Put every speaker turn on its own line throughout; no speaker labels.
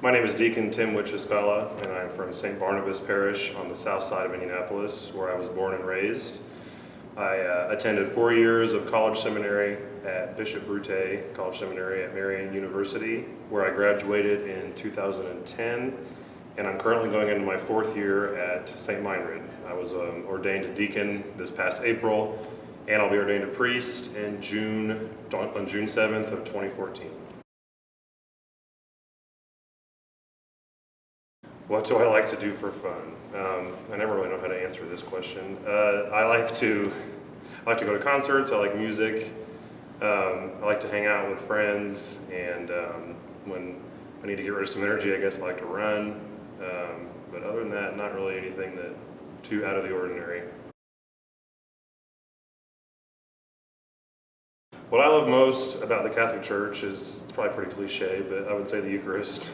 My name is Deacon Tim Wyciskalla, and I'm from St. Barnabas Parish on the south side of Indianapolis, where I was born and raised. I attended 4 years of college seminary at Bishop Brute College Seminary at Marian University, where I graduated in 2010, and I'm currently going into my 4th year at St. Meinrad. I was ordained a deacon this past April, and I'll be ordained a priest on June 7th of 2014. What do I like to do for fun? I never really know how to answer this question. I like to go to concerts. I like music. I like to hang out with friends, and when I need to get rid of some energy, I guess I like to run. But other than that, not really anything too out of the ordinary. What I love most about the Catholic Church is, it's probably pretty cliche, but I would say the Eucharist.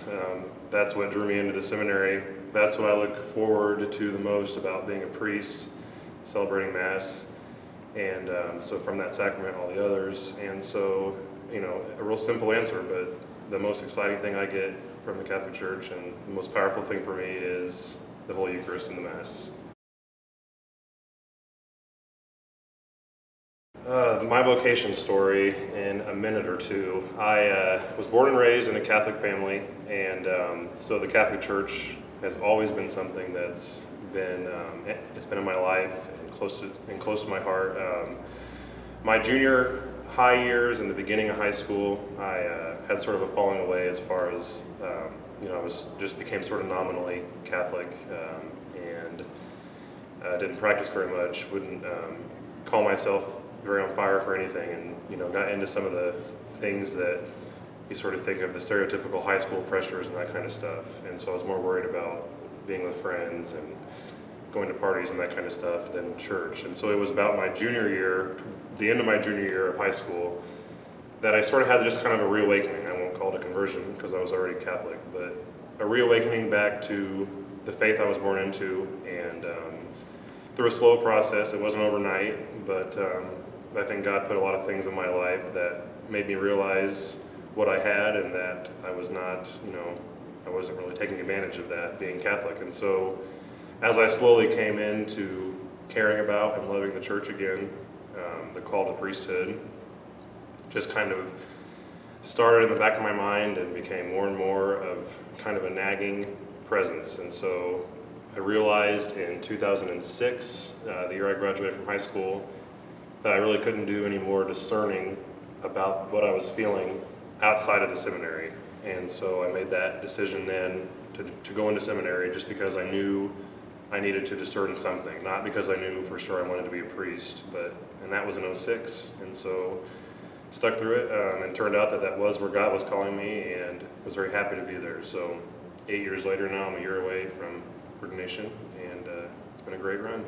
That's what drew me into the seminary. That's what I look forward to the most about being a priest, celebrating Mass, and so from that sacrament, all the others. And so, a real simple answer, but the most exciting thing I get from the Catholic Church and the most powerful thing for me is the Holy Eucharist and the Mass. My vocation story in a minute or two. I was born and raised in a Catholic family, and so the Catholic Church has always been something that's been it's been in my life and close to my heart. My junior high years and the beginning of high school, I had sort of a falling away as far as I just became sort of nominally Catholic, and didn't practice very much. Wouldn't call myself very on fire for anything, and got into some of the things that you sort of think of, the stereotypical high school pressures and that kind of stuff. And so I was more worried about being with friends and going to parties and that kind of stuff than church. And so it was about my junior year, the end of my junior year of high school, that I sort of had just kind of a reawakening. I won't call it a conversion because I was already Catholic, but a reawakening back to the faith I was born into. And through a slow process, it wasn't overnight, but I think God put a lot of things in my life that made me realize what I had, and that I was not, I wasn't really taking advantage of that being Catholic. And so as I slowly came into caring about and loving the church again, the call to priesthood just kind of started in the back of my mind and became more and more of kind of a nagging presence. And so I realized in 2006, the year I graduated from high school, that I really couldn't do any more discerning about what I was feeling outside of the seminary. And so I made that decision then to go into seminary, just because I knew I needed to discern something, not because I knew for sure I wanted to be a priest, and that was in 2006. And so stuck through it, and turned out that was where God was calling me, and was very happy to be there. So 8 years later now, I'm a year away from ordination, and it's been a great run.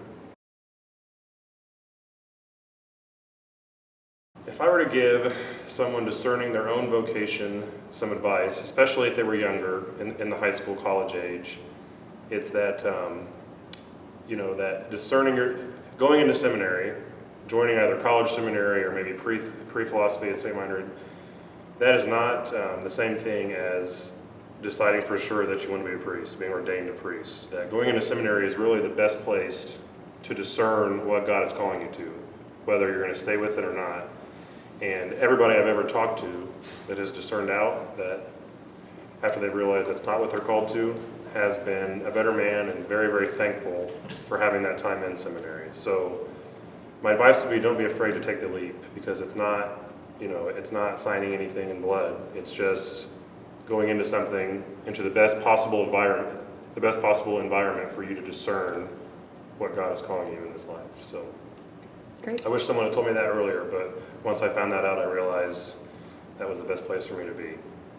If I were to give someone discerning their own vocation some advice, especially if they were younger, in the high school, college age, it's that, that discerning going into seminary, joining either college seminary or maybe pre-philosophy at St. Meinrad, that is not the same thing as deciding for sure that you want to be a priest, being ordained a priest. That going into seminary is really the best place to discern what God is calling you to, whether you're going to stay with it or not. And everybody I've ever talked to that has discerned out that after they've realized that's not what they're called to, has been a better man and very, very thankful for having that time in seminary. So my advice would be, don't be afraid to take the leap, because it's not, it's not signing anything in blood. It's just going into something, into the best possible environment for you to discern what God is calling you in this life. So
great.
I wish someone had told me that earlier, but once I found that out, I realized that was the best place for me to be.